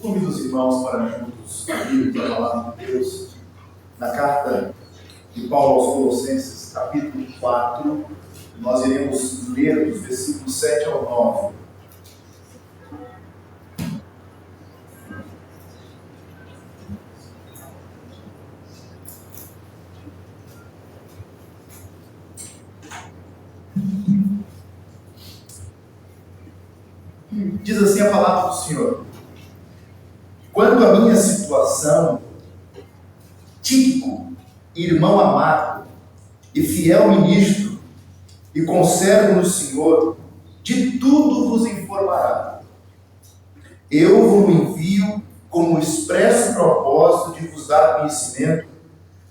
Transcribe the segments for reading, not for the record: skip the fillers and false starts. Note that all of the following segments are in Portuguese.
Convido os irmãos para juntos abrirmos a palavra de Deus na carta de Paulo aos Colossenses, capítulo 4. Nós iremos ler dos versículos 7 ao 9. Diz assim a palavra do Senhor: quanto à minha situação, Tíquico, irmão amado e fiel ministro e conservo no Senhor, de tudo vos informará. Eu vos envio com o expresso propósito de vos dar conhecimento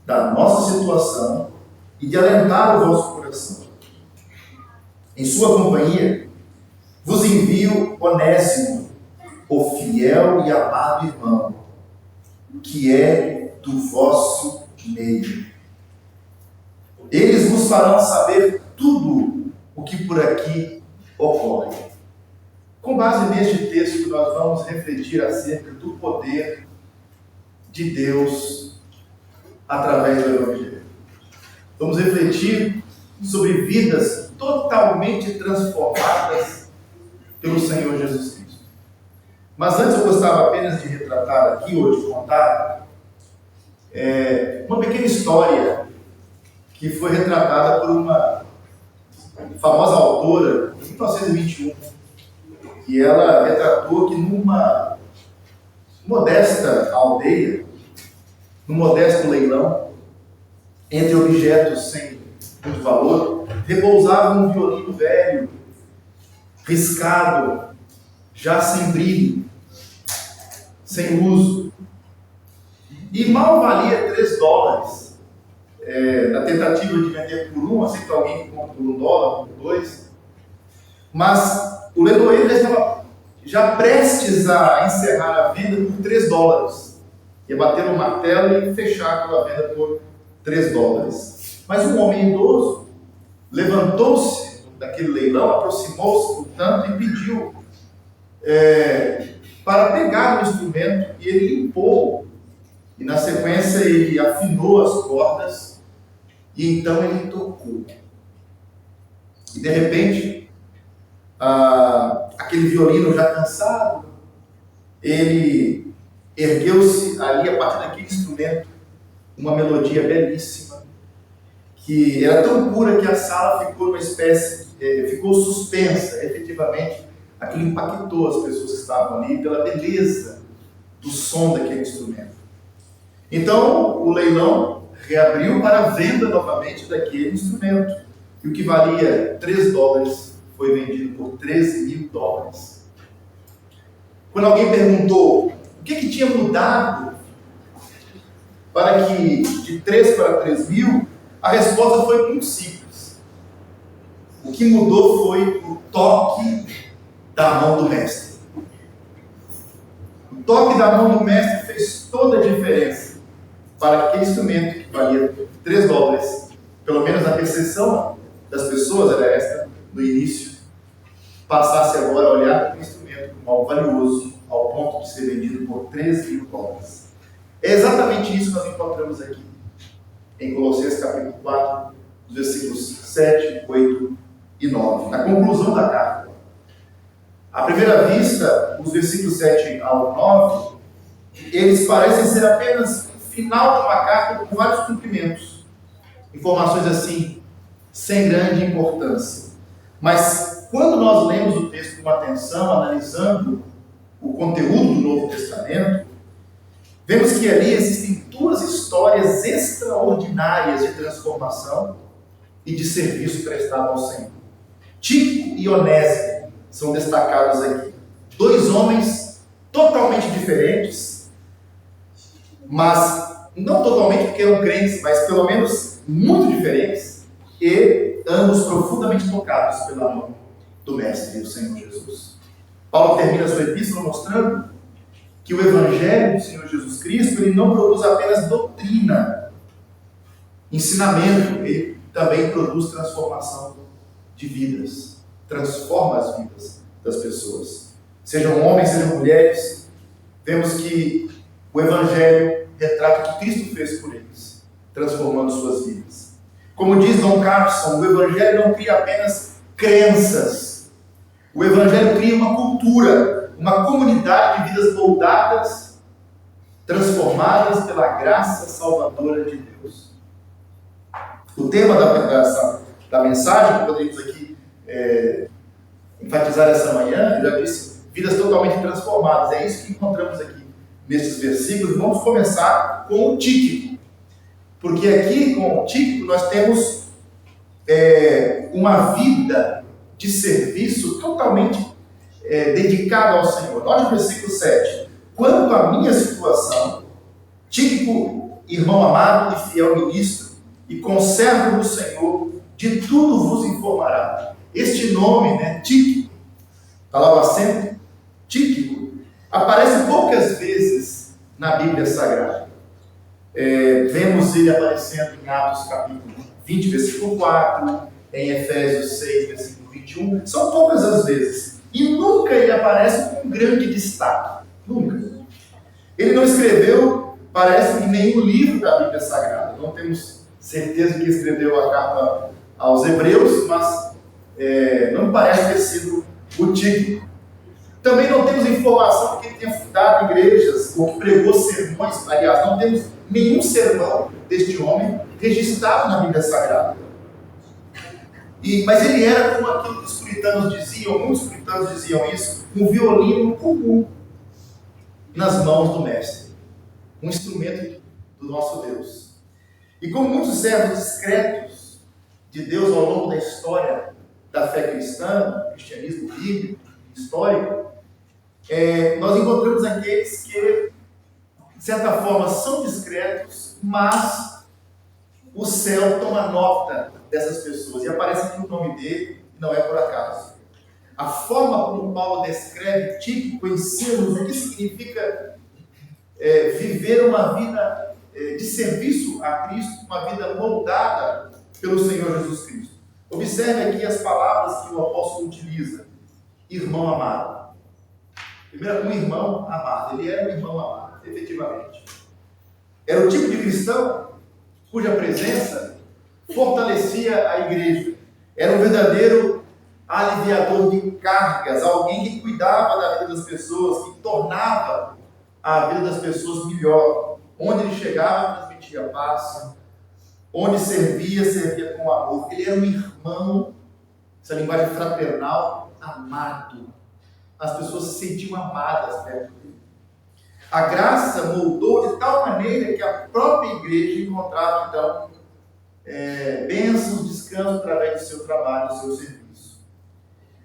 da nossa situação e de alentar o vosso coração. Em sua companhia, vos envio Onésimo, o fiel e amado irmão, que é do vosso meio. Eles vos farão saber tudo o que por aqui ocorre. Com base neste texto, nós vamos refletir acerca do poder de Deus através do Evangelho. Vamos refletir sobre vidas totalmente transformadas pelo Senhor Jesus Cristo. Mas antes eu gostava apenas de retratar aqui, ou de contar, uma pequena história que foi retratada por uma famosa autora em 1921, que ela retratou que numa modesta aldeia, num modesto leilão, entre objetos sem muito valor, repousava um violino velho, riscado, já sem brilho, sem uso, e mal valia $3. Na tentativa de vender por um, assim que alguém compra por $1, por $2, mas o leiloeiro já estava prestes a encerrar a venda por $3. Ia bater no martelo e fechar aquela venda por $3. Mas um homem idoso levantou-se daquele leilão, aproximou-se, portanto, e pediu para pegar o instrumento, e ele limpou, e na sequência ele afinou as cordas, e então ele tocou. E de repente, aquele violino já cansado, ele ergueu-se ali a partir daquele instrumento, uma melodia belíssima, que era tão pura que a sala ficou ficou suspensa. Efetivamente, aquilo impactou as pessoas que estavam ali pela beleza do som daquele instrumento. Então, o leilão reabriu para a venda novamente daquele instrumento, e o que valia $3 foi vendido por $13.000. Quando alguém perguntou o que tinha mudado para que de 3 para 3 mil, a resposta foi muito simples. O que mudou foi o toque da mão do mestre. O toque da mão do mestre fez toda a diferença para que aquele instrumento que valia $3, pelo menos na percepção das pessoas era esta no início, passasse agora a olhar para o instrumento como algo valioso, ao ponto de ser vendido por $13.000. É exatamente isso que nós encontramos aqui, em Colossenses capítulo 4, versículos 7, 8 e 9. Na conclusão da carta, à primeira vista, os versículos 7 ao 9, eles parecem ser apenas o final de uma carta com vários cumprimentos. Informações assim, sem grande importância. Mas quando nós lemos o texto com atenção, analisando o conteúdo do Novo Testamento, vemos que ali existem duas histórias extraordinárias de transformação e de serviço prestado ao Senhor. Tíquico e Onésimo são destacados aqui. Dois homens totalmente diferentes, mas não totalmente porque eram crentes, mas pelo menos muito diferentes, e ambos profundamente tocados pela mão do Mestre, o Senhor Jesus. Paulo termina sua epístola mostrando que o Evangelho do Senhor Jesus Cristo ele não produz apenas doutrina, ensinamento, ele também produz transformação de vidas, transforma as vidas das pessoas. Sejam homens, sejam mulheres, vemos que o Evangelho retrata o que Cristo fez por eles, transformando suas vidas. Como diz Don Carson, o Evangelho não cria apenas crenças. O Evangelho cria uma cultura, uma comunidade de vidas moldadas, transformadas pela graça salvadora de Deus. O tema da mensagem que poderíamos aqui enfatizar essa manhã, eu já disse, vidas totalmente transformadas. É isso que encontramos aqui nesses versículos. Vamos começar com o Tíquico. Porque aqui com o Tíquico nós temos uma vida de serviço totalmente dedicada ao Senhor. Note o versículo 7. Quanto à minha situação, Tíquico, irmão amado e fiel ministro, e conservo do Senhor, de tudo vos informará. Este nome, Tíquico, está lá o acento, Tíquico, aparece poucas vezes na Bíblia Sagrada. Vemos ele aparecendo em Atos capítulo 20, versículo 4, em Efésios 6, versículo 21. São poucas as vezes. E nunca ele aparece com um grande destaque. Nunca. Ele não escreveu, parece, em nenhum livro da Bíblia Sagrada. Não temos certeza que escreveu a carta aos Hebreus, mas não parece ter sido o Tíquico. Também não temos informação que ele tenha fundado igrejas ou que pregou sermões. Aliás, não temos nenhum sermão deste homem registrado na Bíblia Sagrada. Mas ele era, como aquilo que os puritanos diziam, muitos puritanos diziam isso, um violino comum nas mãos do mestre. Um instrumento do nosso Deus. E como muitos servos discretos de Deus ao longo da história da fé cristã, do cristianismo bíblico, histórico, nós encontramos aqueles que, de certa forma, são discretos, mas o céu toma nota dessas pessoas. E aparece aqui o nome dele, e não é por acaso. A forma como Paulo descreve Tíquico ensina-nos o que significa viver uma vida de serviço a Cristo, uma vida moldada pelo Senhor Jesus Cristo. Observe aqui as palavras que o apóstolo utiliza. Irmão amado. Primeiro, um irmão amado. Ele era um irmão amado, efetivamente. Era o tipo de cristão cuja presença fortalecia a igreja. Era um verdadeiro aliviador de cargas, alguém que cuidava da vida das pessoas, que tornava a vida das pessoas melhor. Onde ele chegava, transmitia paz. Onde servia com amor. Ele era um irmão, essa linguagem fraternal, amado. As pessoas se sentiam amadas perto dele. A graça moldou de tal maneira que a própria igreja encontrava, então, bênçãos, descanso através do seu trabalho, do seu serviço.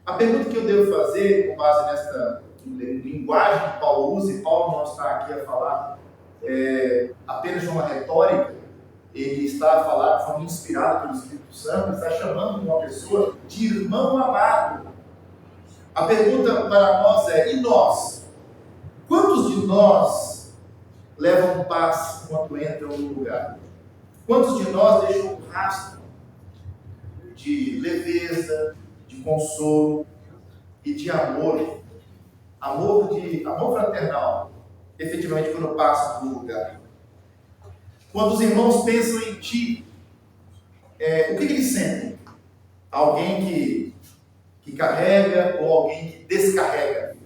A pergunta que eu devo fazer, com base nesta linguagem que Paulo usa, e Paulo não está aqui a falar apenas de uma retórica, ele está a falar de forma inspirada pelo Espírito Santo, está chamando uma pessoa de irmão amado. A pergunta para nós é, e nós? Quantos de nós levam paz quando entram no lugar? Quantos de nós deixam um rastro de leveza, de consolo e de amor? Amor fraternal, efetivamente, quando passam no lugar. Quando os irmãos pensam em ti, o que eles sentem? Alguém que carrega ou alguém que descarrega?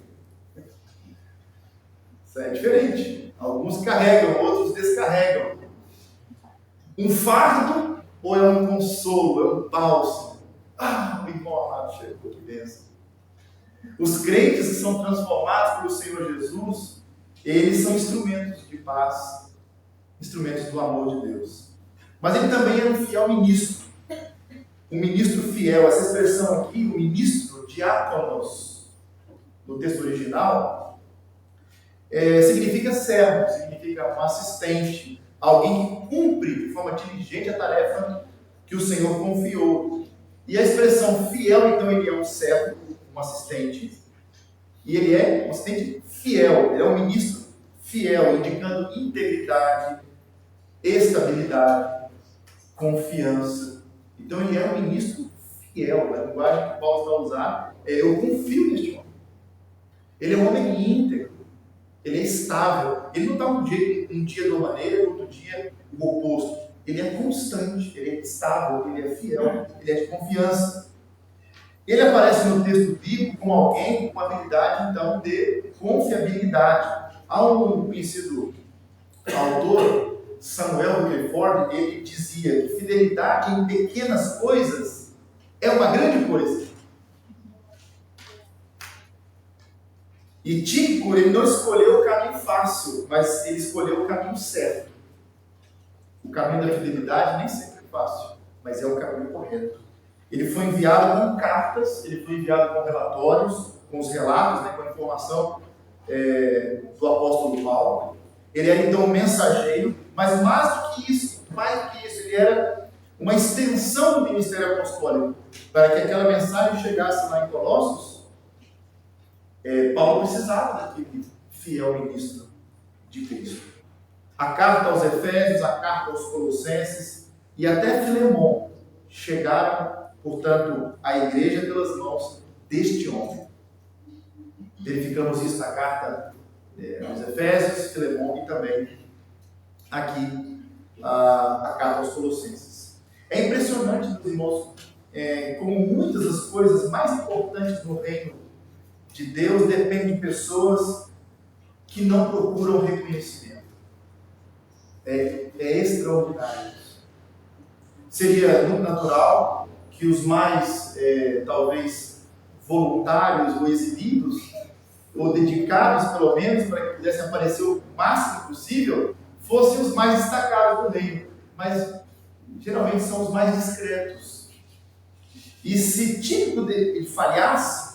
Isso é diferente. Alguns carregam, outros descarregam. Um fardo ou é um consolo, é um bálsamo? O irmão amado chegou, que bênção. Os crentes que são transformados pelo Senhor Jesus, eles são instrumentos de paz, instrumentos do amor de Deus. Mas ele também é um fiel ministro. Um ministro fiel. Essa expressão aqui, o ministro, diáconos, no texto original, significa servo, significa um assistente, alguém que cumpre de forma diligente a tarefa que o Senhor confiou. E a expressão fiel, então, ele é um servo, um assistente, e ele é um assistente fiel, ele é um ministro fiel, indicando integridade, estabilidade, confiança. Então ele é um ministro fiel. A linguagem que Paulo vai usar eu confio neste homem. Ele é um homem íntegro. ele é estável. Ele não está um dia de uma maneira, outro dia o oposto. Ele é constante, ele é estável, ele é fiel, ele é de confiança. Ele aparece no texto bíblico como alguém com habilidade, então, de confiabilidade. Há um conhecido autor, Samuel Rutherford, ele dizia que fidelidade em pequenas coisas é uma grande coisa. E Tíquico, ele não escolheu o caminho fácil, mas ele escolheu o caminho certo. O caminho da fidelidade nem sempre é fácil, mas é o caminho correto. Ele foi enviado com cartas, ele foi enviado com relatórios, com os relatos, com a informação do apóstolo Paulo. Ele era então um mensageiro, mas mais do que isso, ele era uma extensão do ministério apostólico. Para que aquela mensagem chegasse lá em Colossos, Paulo precisava daquele fiel ministro de Cristo. A carta aos Efésios, a carta aos Colossenses e até Filemon chegaram, portanto, à igreja pelas mãos deste homem. Verificamos isso na carta aos Efésios, Filemon e também aqui a carta aos Colossenses. É impressionante, meus irmãos, como muitas das coisas mais importantes no reino de Deus dependem de pessoas que não procuram reconhecimento. É extraordinário isso. Seria muito natural que os mais, talvez, voluntários ou exibidos, ou dedicados pelo menos, para que pudessem aparecer o máximo possível, fossem os mais destacados do reino. Mas, geralmente, são os mais discretos. E se Tíquico ele falhasse,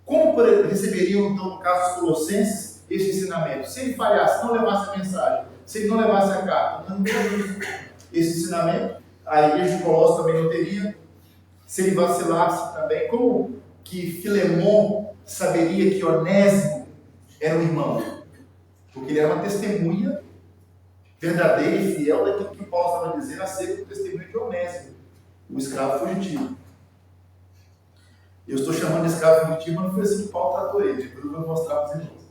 como receberiam, então, no caso dos Colossenses, este ensinamento? Se ele falhasse, não levasse a mensagem, se ele não levasse a carta, não teria esse ensinamento, a igreja de Colossos também não teria. Se ele vacilasse também, como que Filemon saberia que Onésimo era um irmão? Porque ele era uma testemunha verdadeira e fiel daquilo que Paulo estava dizendo acerca do testemunho de Onésimo, o escravo fugitivo. Eu estou chamando de escravo fugitivo, mas não foi assim que Paulo tratou ele. Depois eu vou mostrar para os irmãos.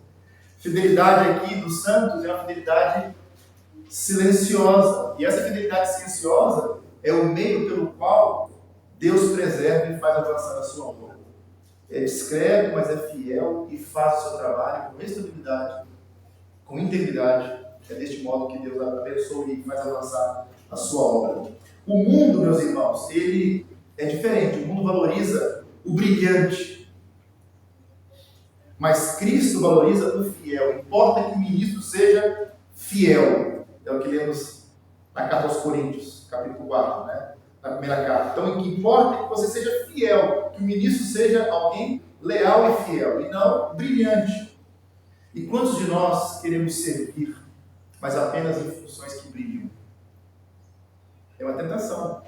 Fidelidade aqui dos santos é uma fidelidade silenciosa. E essa fidelidade silenciosa é o meio pelo qual Deus preserva e faz avançar a sua obra. É discreto, mas é fiel e faz o seu trabalho com estabilidade, com integridade. É deste modo que Deus abençoa e faz avançar a sua obra. O mundo, meus irmãos, ele é diferente. O mundo valoriza o brilhante. Mas Cristo valoriza o fiel. Importa que o ministro seja fiel. É o que lemos na carta aos Coríntios, capítulo 4, na primeira carta. Então, o que importa é que você seja fiel, que o ministro seja alguém leal e fiel, e não brilhante. E quantos de nós queremos servir, mas apenas em funções que brilham? É uma tentação.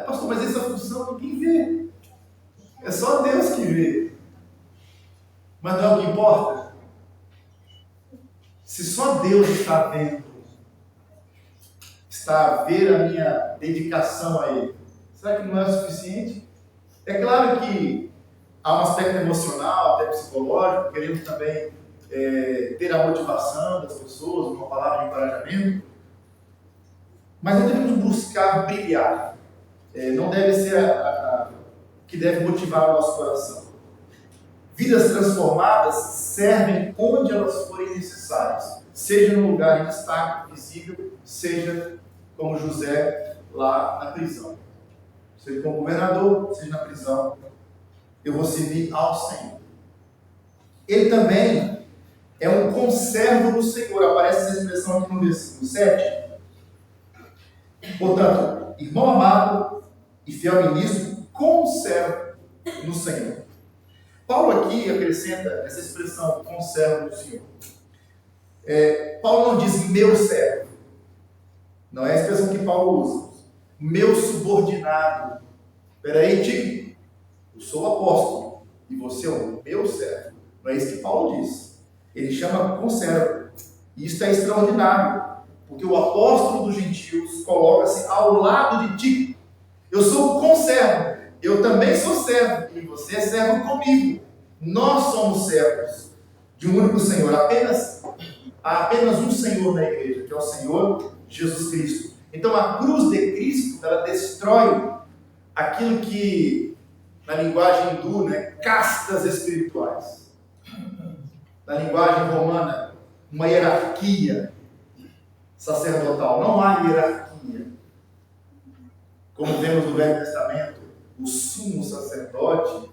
Pastor, mas essa função ninguém vê. É só Deus que vê. Mas não é o que importa? Se só Deus está vendo, está a ver a minha dedicação a Ele, será que não é o suficiente? É claro que há um aspecto emocional, até psicológico, queremos também ter a motivação das pessoas, uma palavra de encorajamento, mas não devemos buscar brilhar. Não deve ser o que deve motivar o nosso coração. Vidas transformadas servem onde elas forem necessárias, seja no lugar em destaque, visível, seja como José lá na prisão. Seja como governador, seja na prisão, eu vou servir ao Senhor. Ele também é um conservo do Senhor. Aparece essa expressão aqui no versículo 7. Portanto, irmão amado e fiel ministro, conservo no Senhor. Paulo aqui acrescenta essa expressão, conservo no Senhor. Paulo não diz meu servo. Não é a expressão que Paulo usa. Meu subordinado. Espera aí, Tico. Eu sou o apóstolo e você é o meu servo. Não é isso que Paulo diz. Ele chama conservo. E isso é extraordinário, porque o apóstolo dos gentios coloca-se ao lado de Tico. Eu sou o conservo. Eu também sou servo e você é servo comigo. Nós somos servos de um único Senhor. Há apenas um Senhor na igreja, que é o Senhor Jesus Cristo. Então a cruz de Cristo, ela destrói aquilo que, na linguagem hindu, castas espirituais. Na linguagem romana, uma hierarquia sacerdotal. Não há hierarquia. Como vemos no Velho Testamento, o sumo sacerdote,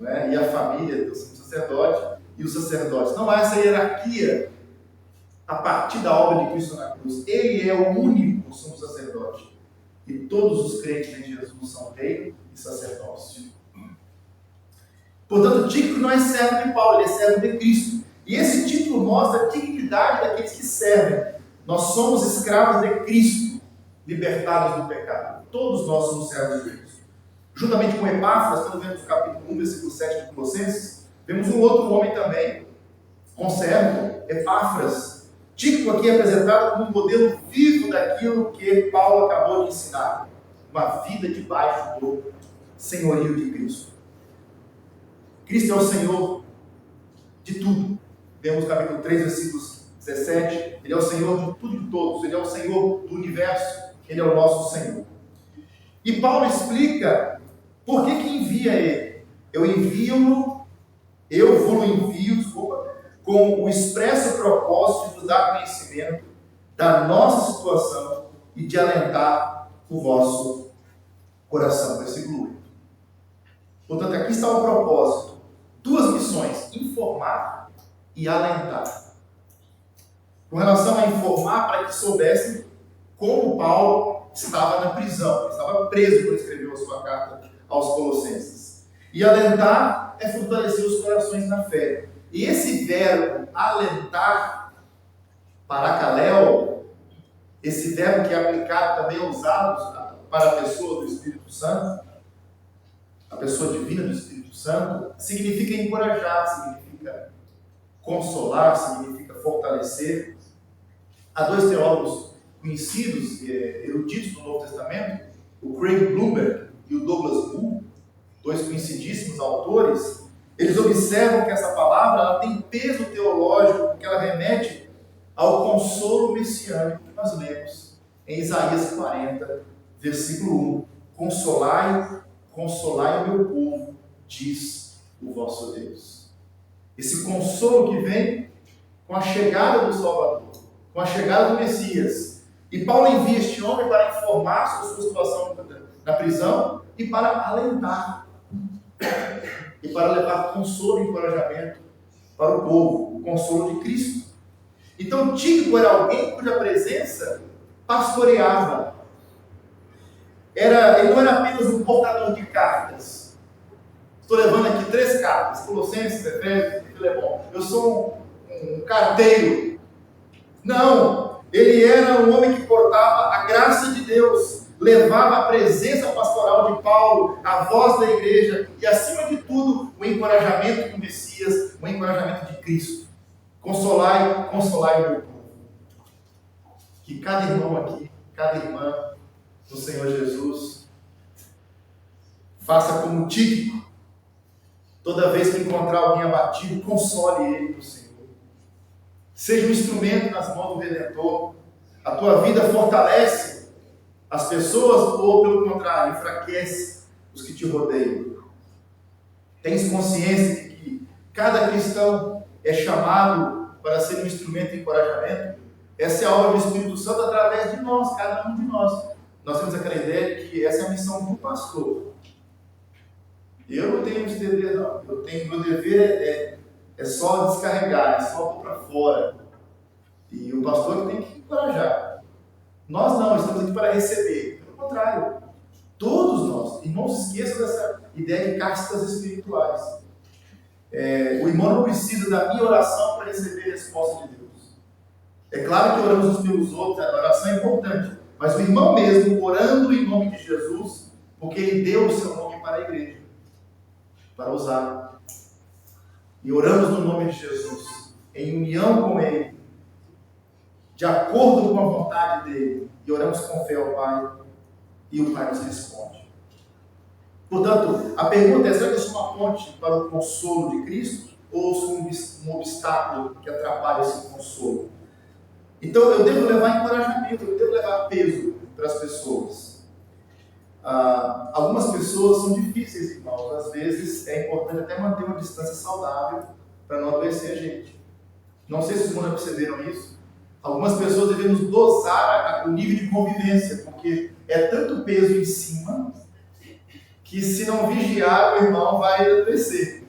e a família do sumo sacerdote e os sacerdotes. Não há essa hierarquia a partir da obra de Cristo na cruz. Ele é o único sumo sacerdote. E todos os crentes em Jesus são rei e sacerdócio. Portanto, Tíquico não é servo de Paulo, ele é servo de Cristo. E esse título mostra a dignidade daqueles que servem. Nós somos escravos de Cristo, libertados do pecado. Todos nós somos servos de Cristo. Juntamente com Epáfras, quando vemos o capítulo 1, versículo 7 de Colossenses, vemos um outro homem também, conservo, Epáfras. Tíquico aqui é apresentado como um modelo vivo daquilo que Paulo acabou de ensinar. Uma vida debaixo do senhorio de Cristo. Cristo é o Senhor de tudo. Vemos o capítulo 3, versículos 17. Ele é o Senhor de tudo e de todos. Ele é o Senhor do universo. Ele é o nosso Senhor. E Paulo explica por que envia ele. Eu vos envio, com o expresso propósito de vos dar conhecimento da nossa situação e de alentar o vosso coração. Versículo 8. Portanto, aqui está o propósito. Duas missões: informar e alentar. Com relação a informar, para que soubessem como Paulo estava na prisão, estava preso quando escreveu a sua carta aos Colossenses. E alentar é fortalecer os corações na fé. E esse verbo alentar, paracaléu, esse verbo que é aplicado também é usado para a pessoa do Espírito Santo, a pessoa divina do Espírito Santo, significa encorajar, significa consolar, significa fortalecer. Há dois teólogos conhecidos, eruditos do Novo Testamento, o Craig Blomberg e o Douglas Moo, dois conhecidíssimos autores. Eles observam que essa palavra ela tem peso teológico, porque ela remete ao consolo messiânico que nós lemos em Isaías 40, versículo 1. Consolai o meu povo, diz o vosso Deus. Esse consolo que vem com a chegada do Salvador, com a chegada do Messias. E Paulo envia este homem para informar sobre sua situação na prisão e para alentar. E para levar consolo e encorajamento para o povo, o consolo de Cristo. Então, Tíquico era alguém cuja presença pastoreava. Ele não era apenas um portador de cartas. Estou levando aqui 3 cartas, Colossenses, Efésios e Filemão. Eu sou um carteiro. Não, ele era um homem que portava a graça de Deus, levava a presença pastoral de Paulo, a voz da igreja e, acima de tudo, o encorajamento do Messias, o encorajamento de Cristo. Consolai o meu povo. Que cada irmão aqui, cada irmã do Senhor Jesus faça como Tíquico. Toda vez que encontrar alguém abatido, console ele no Senhor. Seja um instrumento nas mãos do Redentor. A tua vida fortalece as pessoas ou, pelo contrário, enfraquece os que te rodeiam. Tens consciência de que cada cristão é chamado para ser um instrumento de encorajamento? Essa é a obra do Espírito Santo através de nós, cada um de nós. Nós temos aquela ideia de que essa é a missão do pastor. Eu não tenho esse dever, não. Meu dever é só descarregar, é só pôr para fora. E o pastor tem que encorajar. Nós não, estamos aqui para receber. Pelo contrário, todos nós. E não se esqueçam dessa ideia de castas espirituais. O irmão não precisa da minha oração para receber a resposta de Deus. É claro que oramos uns pelos outros, a oração é importante. Mas o irmão mesmo, orando em nome de Jesus, porque ele deu o seu nome para a igreja, para usar. E oramos no nome de Jesus, em união com ele, de acordo com a vontade dele, e oramos com fé ao Pai, e o Pai nos responde. Portanto, a pergunta é: será que eu sou uma ponte para o consolo de Cristo? Ou sou um obstáculo que atrapalha esse consolo? Então, eu devo levar encorajamento, eu devo levar peso para as pessoas. Algumas pessoas são difíceis, irmãos. Às vezes é importante até manter uma distância saudável para não adoecer a gente. Não sei se vocês já perceberam isso. Algumas pessoas devemos dosar o nível de convivência, porque é tanto peso em cima que, se não vigiar, o irmão vai adoecer.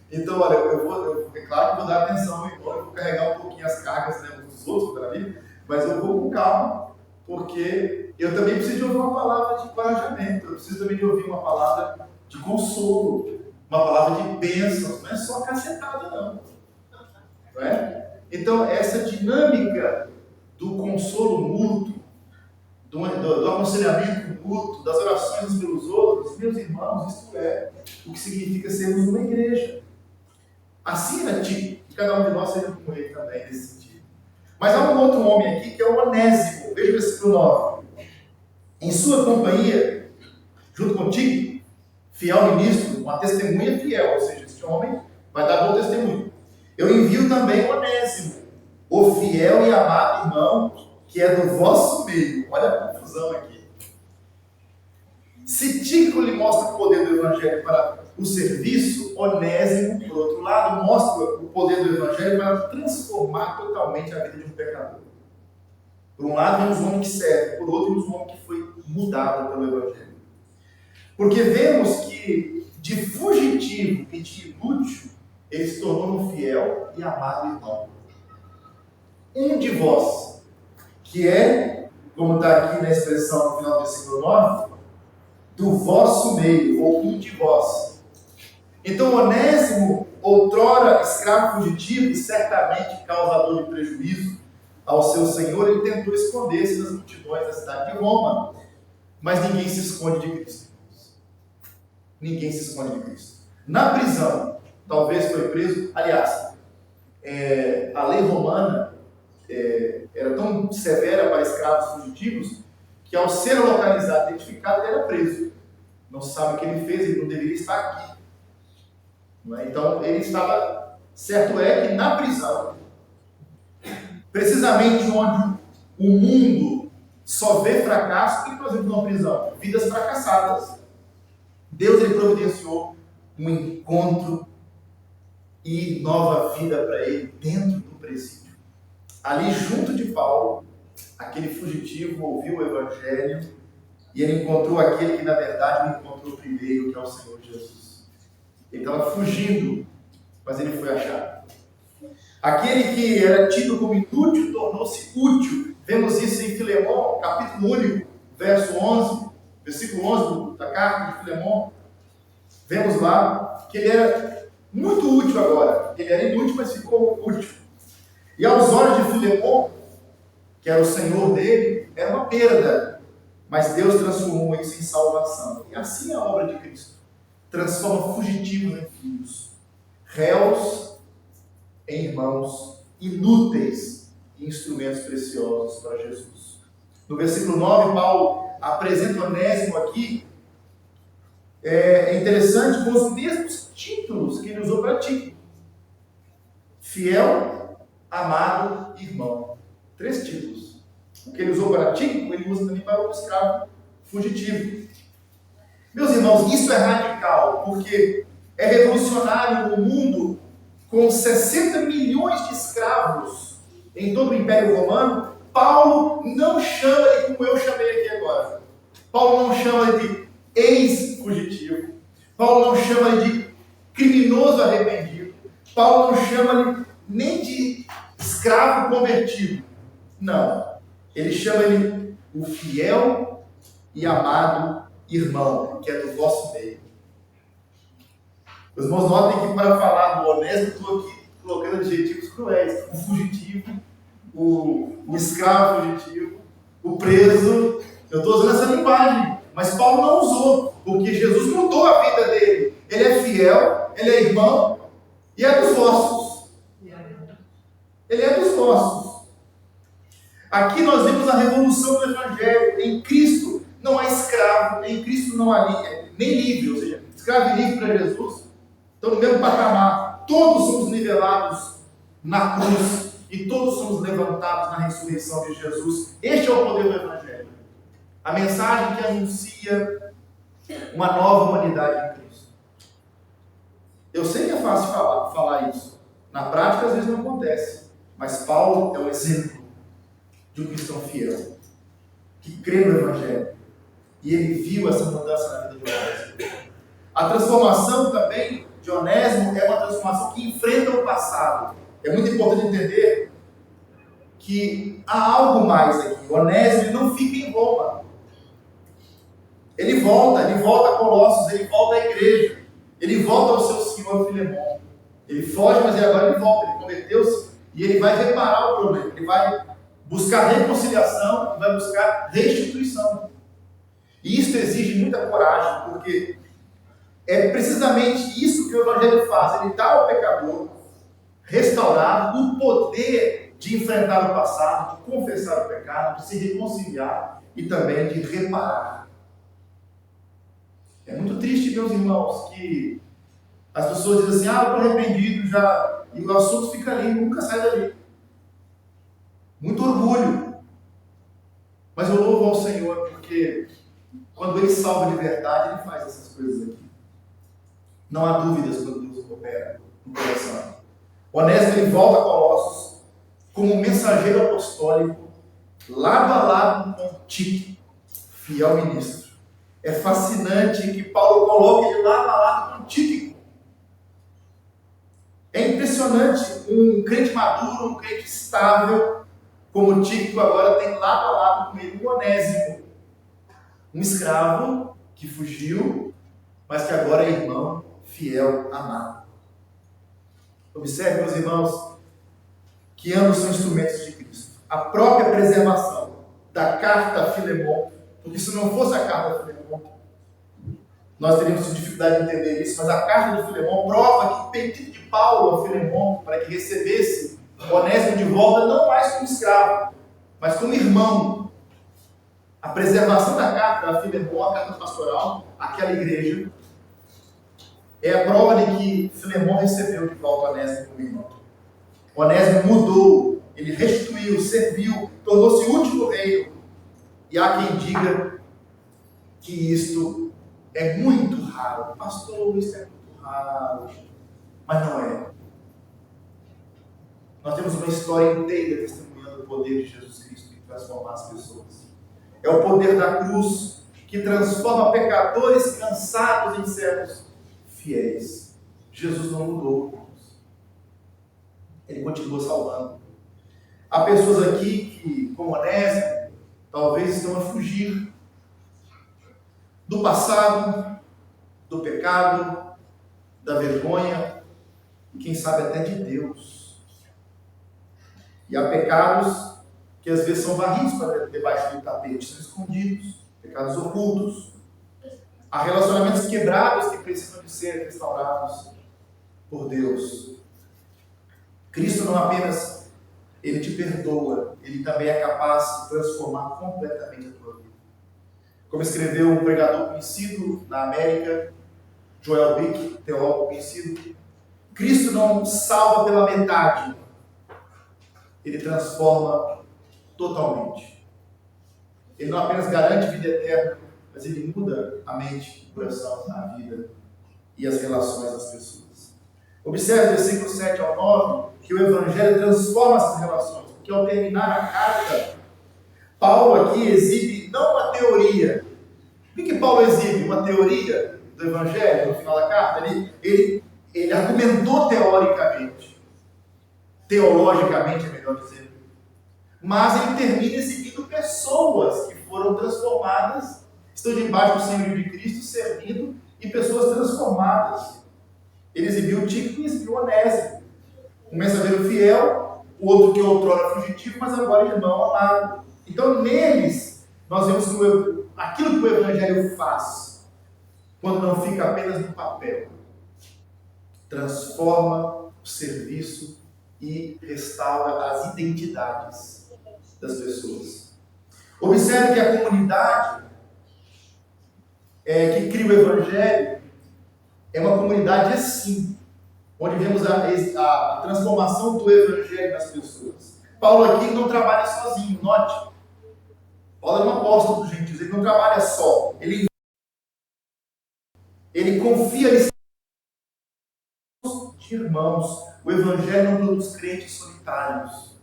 Então, olha, é claro que eu vou dar atenção ao irmão, eu vou carregar um pouquinho as cargas, né, dos outros para mim, mas eu vou com calma, porque eu também preciso de ouvir uma palavra de encorajamento, eu preciso também de ouvir uma palavra de consolo, uma palavra de bênçãos, não é só cacetada, não é? Então, essa dinâmica do consolo mútuo, do aconselhamento mútuo, das orações uns pelos outros, meus irmãos, isto é o que significa sermos uma igreja. Assim era Tito, e cada um de nós seja como ele também, nesse sentido. Mas há um outro homem aqui que é o Onésimo, veja o versículo 9. Em sua companhia, junto contigo, fiel ministro, uma testemunha fiel, ou seja, este homem vai dar bom testemunho. Eu envio também o Onésimo, o fiel e amado irmão, que é do vosso meio. Olha a confusão aqui. Se Tíquico lhe mostra o poder do Evangelho para o serviço, Onésimo, por outro lado, mostra o poder do Evangelho para transformar totalmente a vida de um pecador. Por um lado, vemos um homem que serve, por outro, vemos um homem que foi mudado pelo Evangelho. Porque vemos que de fugitivo e de inútil, ele se tornou um fiel e amado irmão. Um de vós, que é, como está aqui na expressão no final do versículo 9, do vosso meio, ou um de vós. Então, Onésimo, outrora escravo fugitivo e certamente causador de prejuízo ao seu senhor, ele tentou esconder-se nas multidões da cidade de Roma. Mas ninguém se esconde de Cristo. Ninguém se esconde de Cristo. Na prisão, talvez foi preso. Aliás, a lei romana era tão severa para escravos fugitivos que, ao ser localizado e identificado, ele era preso. Não se sabe o que ele fez, ele não deveria estar aqui. Não é? Então, ele estava, certo é que na prisão, precisamente onde o mundo só vê fracasso, o que nós vemos numa prisão? Vidas fracassadas. Deus, ele providenciou um encontro e nova vida para ele dentro do presídio. Ali, junto de Paulo, aquele fugitivo ouviu o Evangelho e ele encontrou aquele que, na verdade, o encontrou primeiro, que é o Senhor Jesus. Ele estava fugindo, mas ele foi achado. Aquele que era tido como inútil tornou-se útil. Vemos isso em Filemão, capítulo único, verso 11, versículo 11 da carta de Filemão. Vemos lá que ele era muito útil agora. Ele era inútil, mas ficou útil. E aos olhos de Filemão, que era o senhor dele, era uma perda. Mas Deus transformou isso em salvação. E assim é a obra de Cristo. Transforma fugitivos em filhos, réus em irmãos, inúteis em instrumentos preciosos para Jesus. No versículo 9, Paulo apresenta Onésimo aqui. É interessante, com os mesmos títulos que ele usou para Tíquico: fiel, amado, irmão. 3 títulos. O que ele usou para Tíquico, ele usa também para o escravo fugitivo. Meus irmãos, isso é radical, porque é revolucionário no mundo com 60 milhões de escravos em todo o Império Romano. Paulo não chama ele como eu chamei aqui agora. Paulo não chama ele de ex-fugitivo. Paulo não chama ele de criminoso arrependido. Paulo não chama ele nem de escravo convertido. Não. Ele chama ele o fiel e amado irmão, que é do vosso meio. Os irmãos notem que, para falar do Onésimo, estou aqui colocando adjetivos cruéis. O fugitivo, o escravo fugitivo, o preso. Eu estou usando essa linguagem, mas Paulo não usou, porque Jesus mudou a vida dele. Ele é fiel, ele é irmão e é dos vossos. Ele é dos vossos. Aqui nós vemos a revolução do Evangelho. Em Cristo não há escravo, em Cristo não há nem livre, ou seja, escravo e livre para Jesus estão no mesmo patamar. Todos somos nivelados na cruz e todos somos levantados na ressurreição de Jesus. Este é o poder do Evangelho. A mensagem que anuncia uma nova humanidade em Cristo. Eu sei que é fácil falar isso. Na prática, às vezes não acontece. Mas Paulo é um exemplo de um cristão fiel, que crê no Evangelho. E ele viu essa mudança na vida de Onésimo. A transformação também de Onésimo é uma transformação que enfrenta o passado. É muito importante entender que há algo mais aqui. Onésimo não fica em Roma. Ele volta a Colossos, ele volta à igreja. Ele volta ao seu senhor Filemão. Ele foge, mas agora ele volta. Ele converteu-se e ele vai reparar o problema. Ele vai buscar reconciliação e vai buscar restituição. E isso exige muita coragem, porque é precisamente isso que o Evangelho faz. Ele dá ao pecador restaurado o poder de enfrentar o passado, de confessar o pecado, de se reconciliar e também de reparar. É muito triste, meus irmãos, que as pessoas dizem assim, eu estou arrependido já, e o assunto fica ali, nunca sai dali. Muito orgulho. Mas eu louvo ao Senhor, porque quando Ele salva de verdade, Ele faz essas coisas aqui. Não há dúvidas quando Deus opera no coração. Onésimo, ele volta a Colossos como mensageiro apostólico, lado a lado com Tito, fiel ministro. É fascinante que Paulo coloque ele lado a lado com Tito. É impressionante um crente maduro, um crente estável, como Tito agora tem lado a lado com ele, o Onésimo. Um escravo que fugiu, mas que agora é irmão, fiel, amado. Observe, meus irmãos, que ambos são instrumentos de Cristo. A própria preservação da carta a Filemão, porque se não fosse a carta a Filemão, nós teríamos dificuldade de entender isso, mas a carta de Filemão prova que o pedido de Paulo a Filemão para que recebesse Onésimo de volta, não mais como escravo, mas como irmão. A preservação da carta a Filemão, a carta pastoral, aquela igreja, é a prova de que Filemão recebeu de volta Onésimo como irmão. Onésimo mudou, ele restituiu, serviu, tornou-se útil no reino. E há quem diga que isto é muito raro. Pastor, isso é muito raro. Mas não é. Nós temos uma história inteira testemunhando o poder de Jesus Cristo em transformar as pessoas. É o poder da cruz que transforma pecadores cansados em servos fiéis. Jesus não mudou, irmãos. Ele continua salvando. Há pessoas aqui que, como Onésimo, talvez estão a fugir do passado, do pecado, da vergonha e quem sabe até de Deus. E há pecados que às vezes são varridos para debaixo do tapete, são escondidos, pecados ocultos. Há relacionamentos quebrados que precisam de ser restaurados por Deus. Cristo não apenas Ele te perdoa, Ele também é capaz de transformar completamente a tua vida. Como escreveu um pregador conhecido na América, Joel Bick, teólogo conhecido, Cristo não salva pela metade, Ele transforma totalmente. Ele não apenas garante vida eterna, mas Ele muda a mente, o coração, a vida e as relações das pessoas. Observe o versículo 7 ao 9, que o Evangelho transforma essas relações, porque ao terminar a carta, Paulo aqui exibe não uma teoria. O que Paulo exibe? Uma teoria do Evangelho no final da carta? Ele argumentou teologicamente é melhor dizer, mas ele termina exibindo pessoas que foram transformadas, estão debaixo do senhorio de Cristo, servindo, e pessoas transformadas. Ele exibiu Tito e exibiu Onésimo, um mensageiro fiel, o outro que outrora fugitivo, mas agora irmão amado. Então, neles, nós vemos que aquilo que o Evangelho faz, quando não fica apenas no papel, transforma o serviço e restaura as identidades das pessoas. Observe que a comunidade que cria o Evangelho é uma comunidade assim, onde vemos a transformação do Evangelho nas pessoas. Paulo aqui não trabalha sozinho, note. Paulo é um apóstolo dos gentios, ele não trabalha só, ele confia de irmãos. O Evangelho não produz crentes solitários,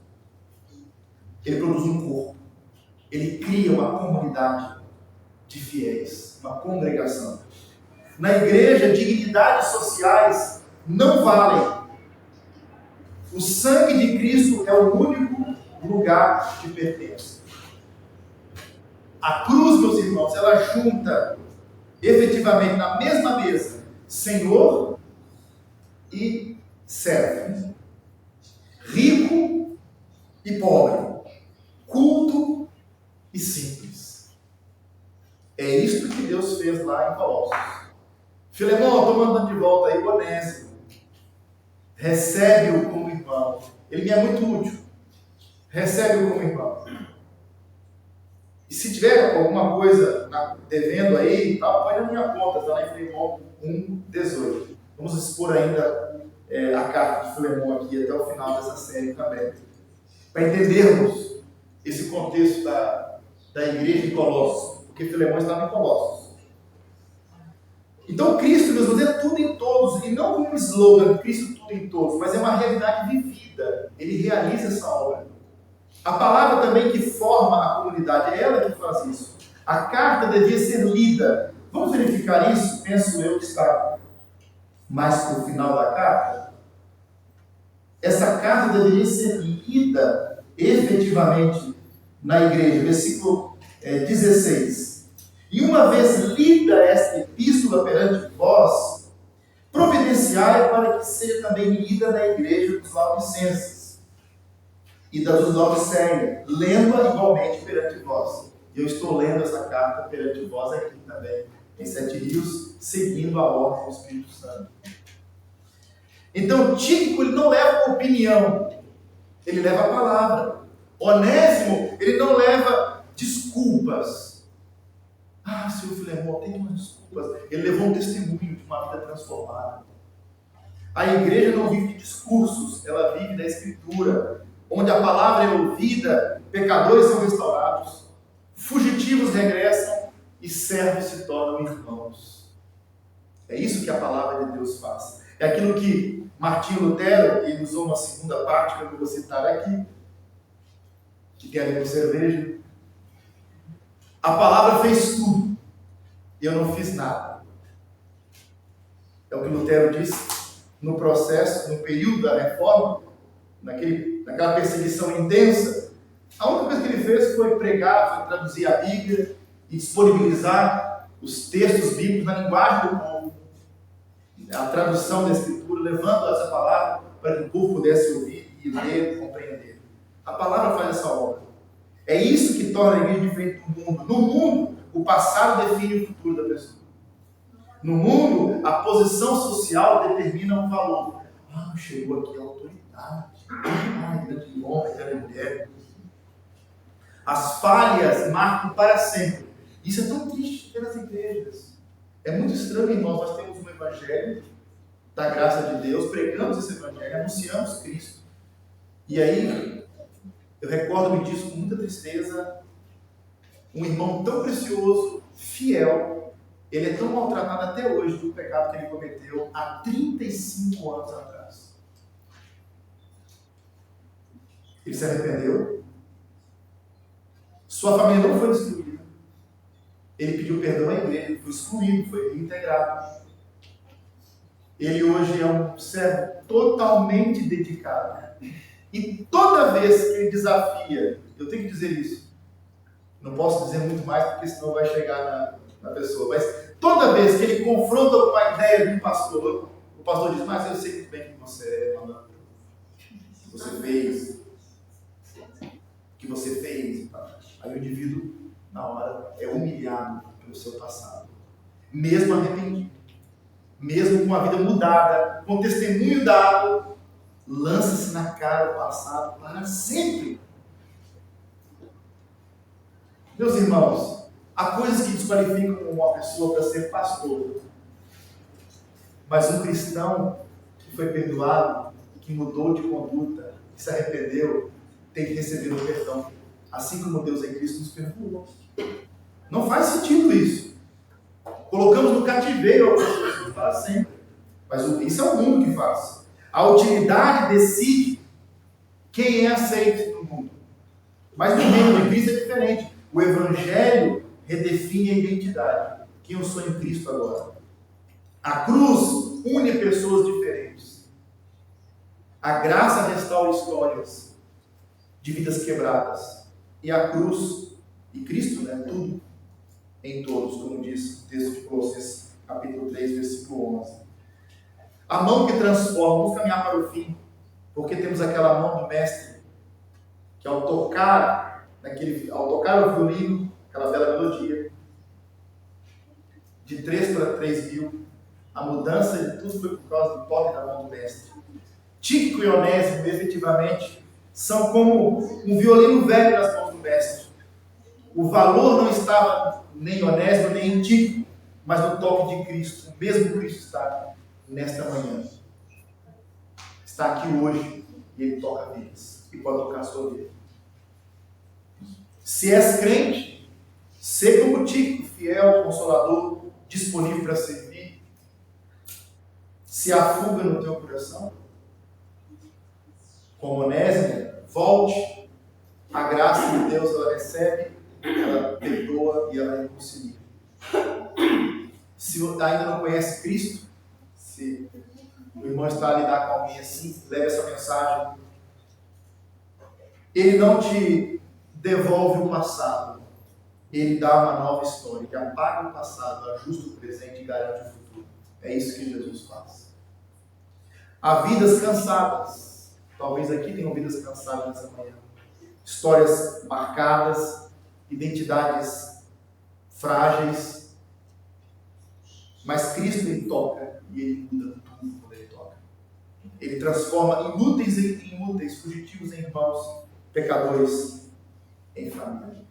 ele produz um corpo, ele cria uma comunidade de fiéis, uma congregação. Na igreja, dignidades sociais não valem. O sangue de Cristo é o único lugar que pertence. A cruz, meus irmãos, ela junta efetivamente na mesma mesa Senhor e servo, rico e pobre, culto e simples. É isto que Deus fez lá em Colossos. Filemão, estou mandando de volta aí o Onésimo. Recebe-o como irmão. Ele me é muito útil. Recebe-o como irmão. E se tiver alguma coisa devendo aí, tá, põe na minha conta, está lá em Filemão 1:18. Vamos expor ainda a carta de Filemão aqui até o final dessa série também. Para entendermos esse contexto da igreja de Colossos. Porque Filemão estava em Colossos. Então Cristo, meus irmãos, é tudo em todos. E não como um slogan, Cristo tudo em todos, mas é uma realidade vivida. Ele realiza essa obra. A palavra também que forma a comunidade, é ela que faz isso. A carta devia ser lida. Vamos verificar isso? Penso eu que está mais para o final da carta. Essa carta deveria ser lida efetivamente na igreja. Versículo 16. E uma vez lida esta epístola perante vós, providenciai para que seja também lida na igreja dos Laodicenses e da dos Laodiceia, lendo-a igualmente perante vós. E eu estou lendo essa carta perante vós aqui também, em Sete Rios, seguindo a ordem do Espírito Santo. Então, Tíquico, ele não leva opinião, ele leva a palavra. Onésimo, ele não leva desculpas. Ah, seu Filemão, tem umas desculpas. Ele levou um testemunho de uma vida transformada. A igreja não vive de discursos, ela vive da Escritura, onde a palavra é ouvida, pecadores são restaurados, fugitivos regressam e servos se tornam irmãos. É isso que a palavra de Deus faz. É aquilo que Martinho Lutero, ele usou uma segunda parte que eu vou citar aqui, que tem a ver com cerveja. A palavra fez tudo, eu não fiz nada. É o que Lutero disse no processo, no período da reforma, naquela perseguição intensa. A única coisa que ele fez foi pregar, foi traduzir a Bíblia e disponibilizar os textos bíblicos na linguagem do povo. A tradução da Escritura, levando essa palavra para que o povo pudesse ouvir e ler e compreender. A palavra faz essa obra. É isso que torna a igreja diferente do mundo. No mundo, o passado define o futuro da pessoa. No mundo, a posição social determina um valor. Ah, chegou aqui a autoridade. Ah, grande homem, grande mulher. As falhas marcam para sempre. Isso é tão triste pelas igrejas. É muito estranho, irmãos. Nós temos um evangelho da graça de Deus, pregamos esse evangelho, anunciamos Cristo. E aí, eu recordo-me disso com muita tristeza. Um irmão tão precioso, fiel, ele é tão maltratado até hoje do pecado que ele cometeu há 35 anos atrás. Ele se arrependeu. Sua família não foi destruída. Ele pediu perdão à igreja, ele foi excluído, foi reintegrado. Ele hoje é um servo totalmente dedicado. E toda vez que ele desafia, eu tenho que dizer isso, não posso dizer muito mais porque senão vai chegar na pessoa, mas toda vez que ele confronta com a ideia de um pastor, o pastor diz, mas eu sei muito bem que você é, malandro, que você fez, que você fez. Aí o indivíduo, na hora, é humilhado pelo seu passado, mesmo arrependido, mesmo com a vida mudada, com testemunho dado, lança-se na cara do passado para sempre. Meus irmãos, Há coisas que desqualificam uma pessoa para ser pastor. Mas um cristão que foi perdoado, que mudou de conduta, que se arrependeu, tem que receber o perdão. Assim como Deus em Cristo nos perdoou. Não faz sentido isso. Colocamos no cativeiro algumas pessoas para sempre. Mas isso é o mundo que faz. A utilidade decide quem é aceito no mundo. Mas no reino de Cristo é diferente. O Evangelho redefine a identidade. Quem eu sou em Cristo agora. A cruz une pessoas diferentes. A graça restaura histórias de vidas quebradas. E a cruz, e Cristo, né? Tudo em todos, como diz o texto de Colossenses, capítulo 3, versículo 11. A mão que transforma, vamos caminhar para o fim, porque temos aquela mão do mestre, que ao tocar o violino, aquela bela melodia, de 3 para 3 mil, a mudança de tudo foi por causa do toque da mão do mestre. Tíquico e Onésimo, efetivamente, são como um violino velho nas mãos do mestre. O valor não estava nem em Onésimo, nem em Tíquico, mas no toque de Cristo. O mesmo Cristo está nesta manhã. Está aqui hoje e Ele toca vidas. E pode tocar a sua vida. Se és crente, sê como Tíquico, fiel, consolador, disponível para servir. Se há fuga no teu coração, como Onésimo, volte. A graça de Deus ela recebe, ela perdoa e ela reconcilia. Se ainda não conhece Cristo, se o irmão está a lidar com alguém assim, leve essa mensagem. Ele não te devolve o passado, ele dá uma nova história, que apaga o passado, ajusta o presente e garante o futuro. É isso que Jesus faz. Há vidas cansadas, talvez aqui tenham vidas cansadas nessa manhã. Histórias marcadas, identidades frágeis, mas Cristo Ele toca e Ele muda tudo quando Ele toca. Ele transforma inúteis em úteis, fugitivos em irmãos, pecadores em família.